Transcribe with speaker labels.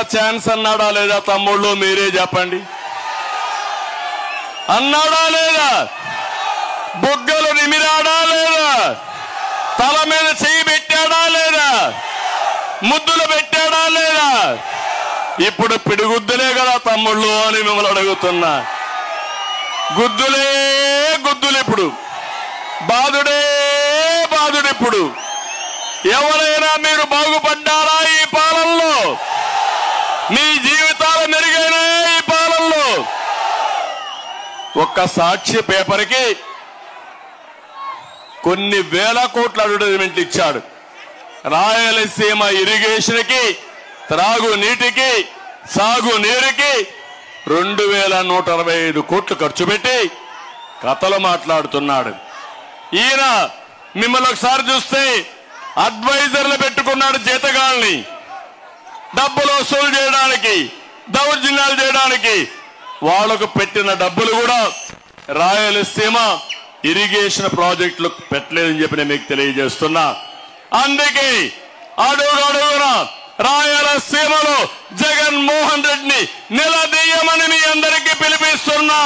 Speaker 1: Chance అన్నాడా లేదా తమ్ముళ్ళు? మీరే చెప్పండి. అన్నాడా లేదా? బుగ్గలు నిమిరాడా లేదా? తల మీద చెయ్యి పెట్టాడా లేదా? ముద్దులు పెట్టాడా లేదా? ఇప్పుడు పిడిగుద్దులే కదా తమ్ముళ్ళు అని మిమ్మల్ని అడుగుతున్నా. గుద్దులే గుద్దులు, ఇప్పుడు బాధుడే బాధుడు. ఇప్పుడు ఎవరైనా మీరు బాగుపడ్డారా ఈ పాలనలో? మీ జీవితాలు మెరుగైనా ఈ పాలనలో? ఒక్క సాక్షి పేపర్కి కొన్ని వేల కోట్ల అడ్వర్టైజ్మెంట్లు ఇచ్చాడు. రాయలసీమ ఇరిగేషన్కి, త్రాగునీటికి, సాగునీరుకి 2165 కోట్లు ఖర్చు పెట్టి కథలు మాట్లాడుతున్నాడు. ఈయన మిమ్మల్ని ఒకసారి చూస్తే అడ్వైజర్లు పెట్టుకున్నాడు, జీతగాల్ని డబ్బులు వసూలు చేయడానికి, దౌర్జన్యాలు చేయడానికి. వాళ్లకు పెట్టిన డబ్బులు కూడా రాయలసీమ ఇరిగేషన్ ప్రాజెక్టులు పెట్టలేదని చెప్పి నేను మీకు తెలియజేస్తున్నా. అందుకే అడుగడుగున రాయలసీమలో జగన్మోహన్ రెడ్డిని నిలదీయమని మీ అందరికీ పిలిపిస్తున్నా.